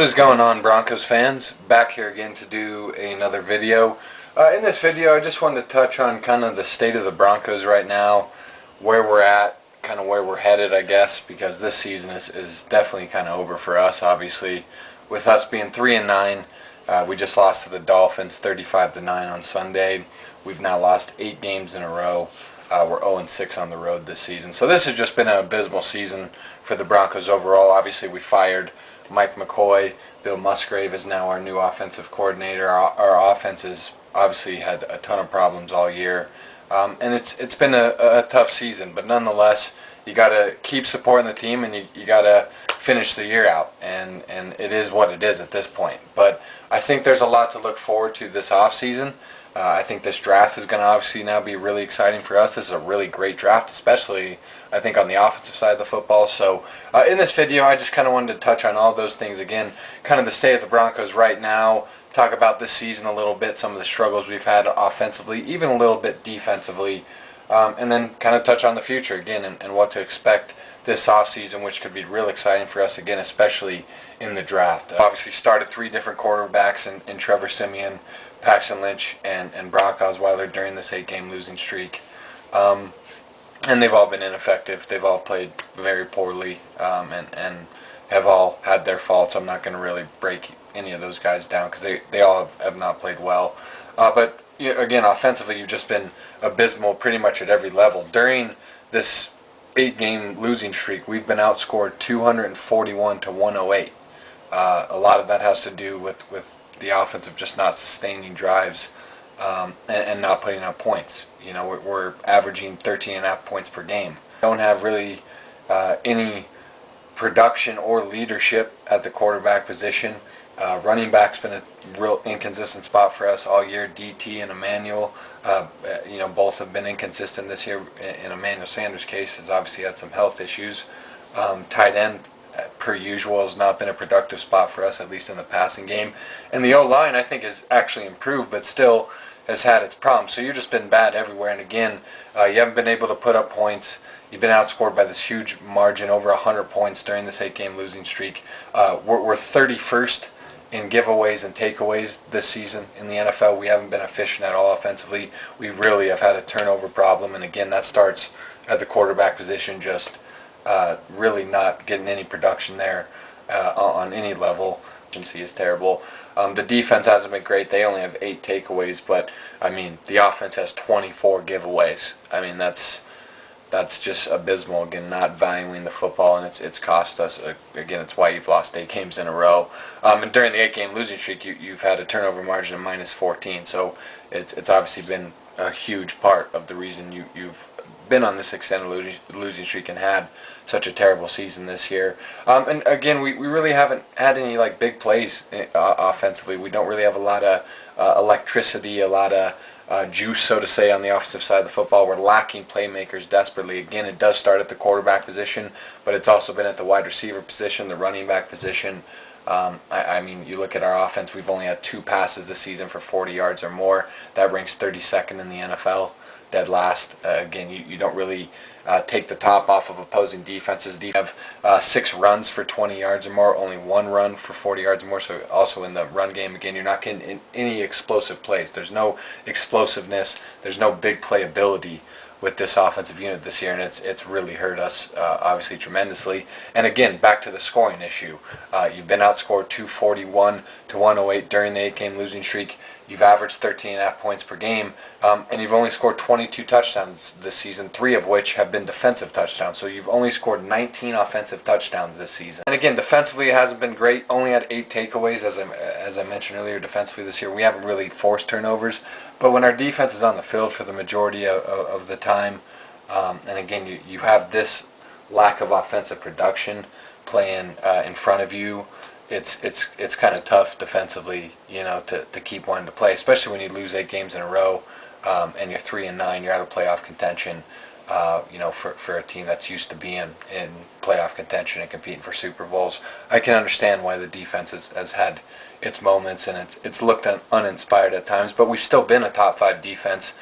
What is going on, Broncos fans? Back here again to do another video. In this video, I just wanted to touch on kind of the state of the Broncos right now, where we're at, kind of where we're headed, I guess, because this season is definitely kind of over for us, obviously. With us being 3-9, we just lost to the Dolphins 35-9 on Sunday. We've now lost 8 games in a row. We're 0-6 on the road this season. So this has just been an abysmal season for the Broncos overall. Obviously, we fired Mike McCoy. Bill Musgrave is now our new offensive coordinator. Our offense has obviously had a ton of problems all year. And it's been a tough season, but nonetheless, you got to keep supporting the team, and you got to finish the year out, and it is what it is at this point. But I think there's a lot to look forward to this offseason. I think this draft is going to obviously now be really exciting for us. This is a really great draft, especially I think on the offensive side of the football. So in this video, I just kind of wanted to touch on all those things again, kind of the state of the Broncos right now, talk about this season a little bit, some of the struggles we've had offensively, even a little bit defensively, and then kind of touch on the future again and what to expect this offseason, which could be real exciting for us again, especially in the draft. Obviously started 3 different quarterbacks in Trevor Siemian, Paxton Lynch, and Brock Osweiler during this 8-game losing streak. And they've all been ineffective. They've all played very poorly and have all had their faults. I'm not going to really break any of those guys down because they all have not played well. But again, offensively, you've just been abysmal pretty much at every level. During this 8-game losing streak, we've been outscored 241-108. A lot of that has to do with the offense of just not sustaining drives and not putting up points. You know, we're averaging 13.5 points per game. Don't have really any production or leadership at the quarterback position. Running back's been a real inconsistent spot for us all year. DT and Emmanuel, both have been inconsistent this year. In Emmanuel Sanders' case, has obviously had some health issues. Tight end, per usual, has not been a productive spot for us, at least in the passing game. And the O-line, I think, has actually improved, but still has had its problems. So you've just been bad everywhere. And again, you haven't been able to put up points. You've been outscored by this huge margin, over 100 points during this 8-game losing streak. We're 31st in giveaways and takeaways this season in the NFL. We haven't been efficient at all offensively. We really have had a turnover problem. And again, that starts at the quarterback position, just really not getting any production there on any level. Efficiency is terrible. The defense hasn't been great. They only have 8 takeaways, but I mean the offense has 24 giveaways. I mean that's just abysmal. Again, not valuing the football, and it's cost us. Again, it's why you've lost 8 games in a row. And during the 8-game losing streak, you've had a turnover margin of -14. So it's obviously been a huge part of the reason you've been on this extended losing streak and had such a terrible season this year. And again, we really haven't had any big plays offensively. We don't really have a lot of electricity, a lot of juice, so to say, on the offensive side of the football. We're lacking playmakers desperately. Again, it does start at the quarterback position, but it's also been at the wide receiver position, the running back position. I mean, you look at our offense, we've only had 2 passes this season for 40 yards or more. That ranks 32nd in the NFL. Dead last. Again, you don't really take the top off of opposing defenses. They have 6 runs for 20 yards or more, only 1 run for 40 yards or more. So also in the run game, again, you're not getting any explosive plays. There's no explosiveness. There's no big playability with this offensive unit this year, and it's really hurt us obviously tremendously. And again, back to the scoring issue. You've been outscored 241-108 during the 8-game losing streak. You've averaged 13.5 points per game, and you've only scored 22 touchdowns this season, 3 of which have been defensive touchdowns. So you've only scored 19 offensive touchdowns this season. And again, defensively, it hasn't been great. Only had 8 takeaways, as I mentioned earlier. Defensively this year, we haven't really forced turnovers. But when our defense is on the field for the majority of the time, and again, you have this lack of offensive production playing in front of you, it's kind of tough defensively, to keep wanting to play, especially when you lose 8 games in a row, and you're 3-9, you're out of playoff contention. For a team that's used to being in playoff contention and competing for Super Bowls, I can understand why the defense has had its moments and it's looked uninspired at times. But we've still been a top 5 defense,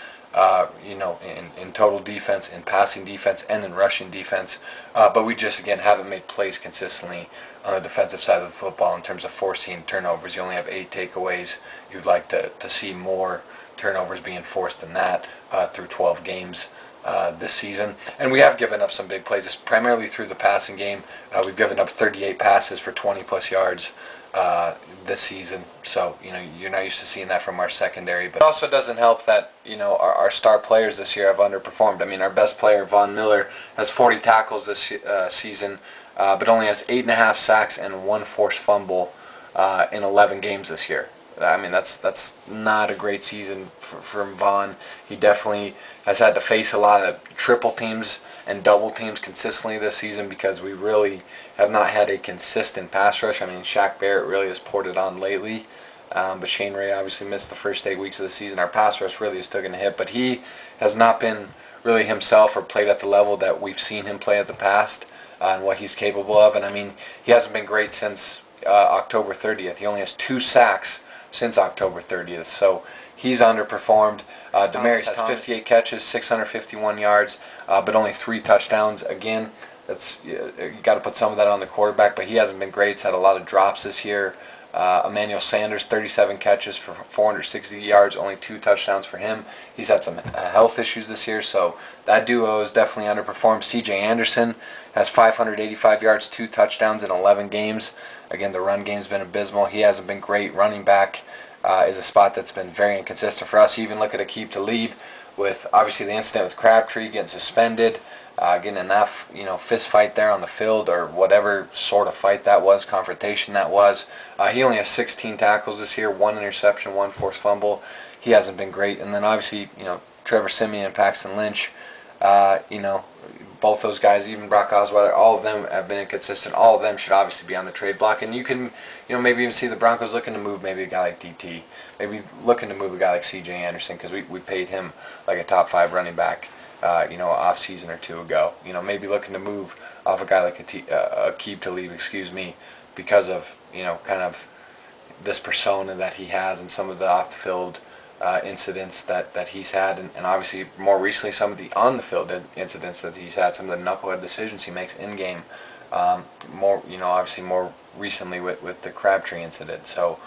in total defense, in passing defense, and in rushing defense. But we just, again, haven't made plays consistently on the defensive side of the football in terms of forcing turnovers. You only have 8 takeaways. You'd like to see more turnovers being forced than that through 12 games this season. And we have given up some big plays. It's primarily through the passing game. We've given up 38 passes for 20-plus yards this season. So, you're not used to seeing that from our secondary. But it also doesn't help that, our star players this year have underperformed. I mean, our best player, Von Miller, has 40 tackles this season, but only has 8.5 sacks and 1 forced fumble in 11 games this year. I mean, that's not a great season from Von. He definitely has had to face a lot of triple teams and double teams consistently this season because we really have not had a consistent pass rush. I mean, Shaq Barrett really has poured it on lately, but Shane Ray obviously missed the first 8 weeks of the season. Our pass rush really has taken a hit, but he has not been really himself or played at the level that we've seen him play at the past and what he's capable of. And I mean, he hasn't been great since October 30th. He only has 2 sacks since October 30th, so he's underperformed. Demarius has 58 catches, 651 yards, but only 3 touchdowns. Again, that's you got to put some of that on the quarterback, but he hasn't been great. He's had a lot of drops this year. Emmanuel Sanders, 37 catches for 460 yards, only 2 touchdowns for him. He's had some health issues this year, so that duo is definitely underperformed. C.J. Anderson has 585 yards, 2 touchdowns in 11 games. Again, the run game's been abysmal. He hasn't been great. Running back is a spot that's been very inconsistent for us. You even look at Aqib Talib with obviously the incident with Crabtree getting suspended, getting in that fist fight there on the field or whatever sort of fight that was, confrontation that was. He only has 16 tackles this year, 1 interception, 1 forced fumble. He hasn't been great. And then obviously, Trevor Siemian and Paxton Lynch, both those guys, even Brock Osweiler, all of them have been inconsistent. All of them should obviously be on the trade block. And you can, maybe even see the Broncos looking to move maybe a guy like DT, maybe looking to move a guy like C.J. Anderson because we paid him like a top 5 running back, off season or 2 ago. Maybe looking to move off a guy like Aqib Talib, because of, kind of this persona that he has and some of the off the field incidents that he's had, and obviously more recently some of the on the field incidents that he's had, some of the knucklehead decisions he makes in game. Obviously more recently with the Crabtree incident. So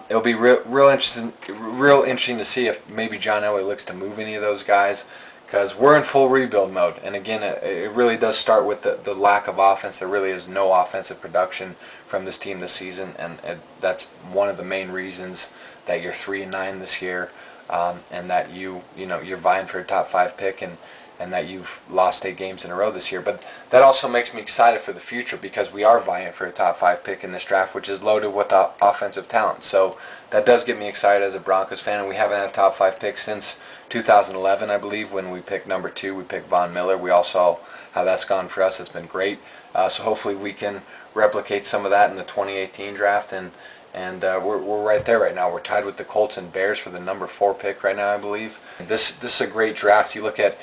it'll be real interesting to see if maybe John Elway looks to move any of those guys, because we're in full rebuild mode. And again, it really does start with the lack of offense. There really is no offensive production from this team this season, and that's one of the main reasons that you're 3-9 this year, and that you're vying for a top 5 pick, and that you've lost 8 games in a row this year. But that also makes me excited for the future because we are vying for a top 5 pick in this draft, which is loaded with offensive talent. So that does get me excited as a Broncos fan, and we haven't had a top 5 pick since 2011, I believe, when we picked number 2. We picked Von Miller. We all saw how that's gone for us. It's been great. So hopefully we can replicate some of that in the 2018 draft, and we're right there right now. We're tied with the Colts and Bears for the number 4 pick right now, I believe. This is a great draft. You look at,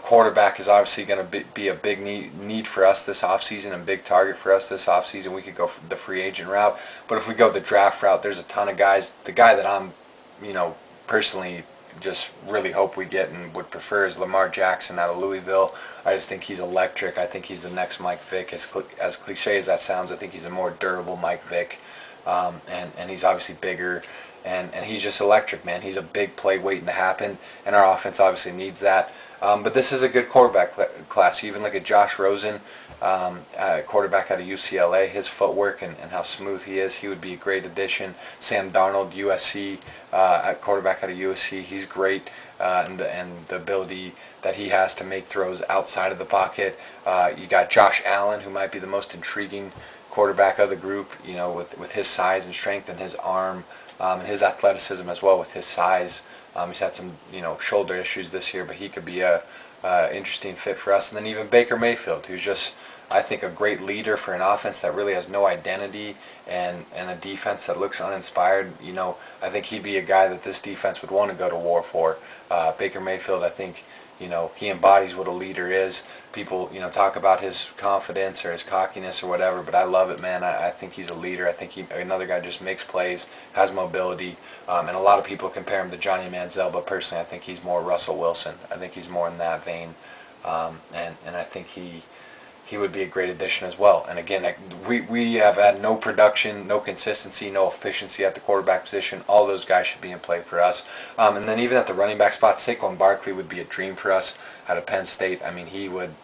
quarterback is obviously going to be a big need for us this offseason, and big target for us this offseason. We could go the free agent route, but if we go the draft route, there's a ton of guys. The guy that I'm, personally just really hope we get and would prefer is Lamar Jackson out of Louisville. I just think he's electric. I think he's the next Mike Vick. As cliche as that sounds, I think he's a more durable Mike Vick. And he's obviously bigger, and he's just electric, man. He's a big play waiting to happen, and our offense obviously needs that. But this is a good quarterback class. You even look at Josh Rosen, quarterback out of UCLA, his footwork and how smooth he is. He would be a great addition. Sam Darnold, USC, quarterback out of USC, he's great, and the ability that he has to make throws outside of the pocket. You got Josh Allen, who might be the most intriguing quarterback of the group, with his size and strength and his arm, and his athleticism as well with his size. He's had some, shoulder issues this year, but he could be a interesting fit for us. And then even Baker Mayfield, who's just, I think, a great leader for an offense that really has no identity, and a defense that looks uninspired. I think he'd be a guy that this defense would want to go to war for. Baker Mayfield, I think, he embodies what a leader is. People, talk about his confidence or his cockiness or whatever, but I love it, man. I think he's a leader. I think another guy just makes plays, has mobility, and a lot of people compare him to Johnny Manziel, but personally I think he's more Russell Wilson. I think he's more in that vein, and I think he he would be a great addition as well. And again, we have had no production, no consistency, no efficiency at the quarterback position. All those guys should be in play for us. And then even at the running back spot, Saquon Barkley would be a dream for us out of Penn State. I mean, he would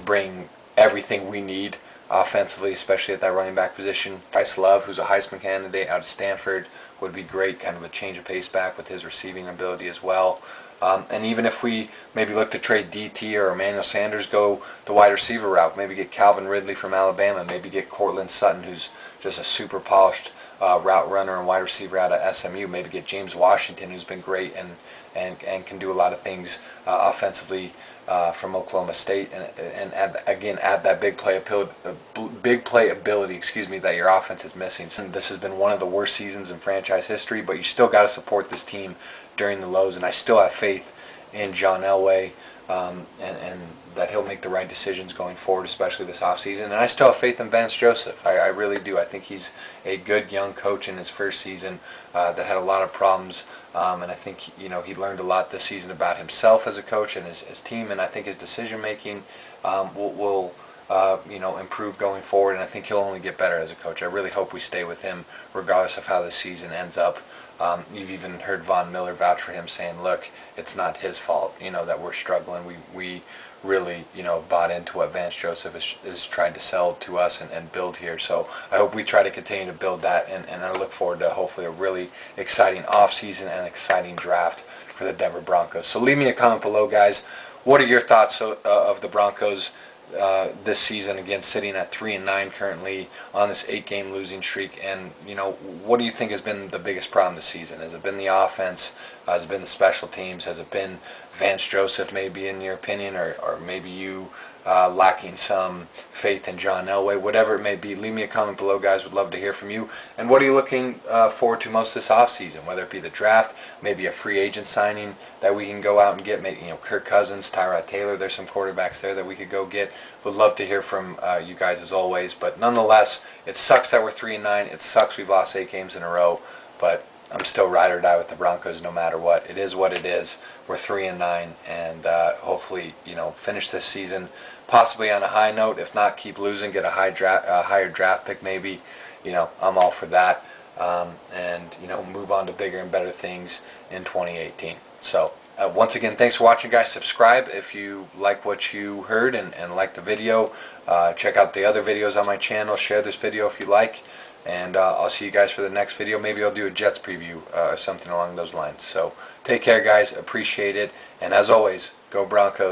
bring everything we need offensively, especially at that running back position. Bryce Love, who's a Heisman candidate out of Stanford, would be great, kind of a change of pace back with his receiving ability as well. And even if we maybe look to trade DT or Emmanuel Sanders, go the wide receiver route, maybe get Calvin Ridley from Alabama, maybe get Cortland Sutton, who's just a super polished route runner and wide receiver out of SMU, maybe get James Washington, who's been great and can do a lot of things offensively from Oklahoma State, and add that big play ability, that your offense is missing. So this has been one of the worst seasons in franchise history, but you still got to support this team during the lows, and I still have faith in John Elway, and that he'll make the right decisions going forward, especially this offseason. And I still have faith in Vance Joseph. I really do. I think he's a good young coach in his first season that had a lot of problems, and I think he learned a lot this season about himself as a coach and his team, and I think his decision making will improve going forward, and I think he'll only get better as a coach. I really hope we stay with him regardless of how this season ends up. You've even heard Von Miller vouch for him, saying, look, it's not his fault, that we're struggling. We really, bought into what Vance Joseph is trying to sell to us and build here. So I hope we try to continue to build that, and I look forward to hopefully a really exciting offseason and an exciting draft for the Denver Broncos. So leave me a comment below, guys. What are your thoughts of the Broncos this season, again sitting at 3-9 currently on this 8-game losing streak? And what do you think has been the biggest problem this season? Has it been the offense? Has it been the special teams? Has it been Vance Joseph, maybe, in your opinion, or maybe you lacking some faith in John Elway? Whatever it may be, leave me a comment below, guys. Would love to hear from you. And what are you looking forward to most this offseason? Whether it be the draft, maybe a free agent signing that we can go out and get, maybe Kirk Cousins, Tyrod Taylor. There's some quarterbacks there that we could go get. Would love to hear from you guys as always. But nonetheless, it sucks that we're 3-9. It sucks we've lost 8 games in a row. But I'm still ride or die with the Broncos no matter what. It is what it is. We're 3-9, and hopefully, finish this season possibly on a high note. If not, keep losing, get a higher draft pick maybe. I'm all for that, and move on to bigger and better things in 2018. So once again, thanks for watching, guys. Subscribe if you like what you heard and like the video. Check out the other videos on my channel. Share this video if you like. And I'll see you guys for the next video. Maybe I'll do a Jets preview or something along those lines. So take care, guys. Appreciate it. And as always, go Broncos.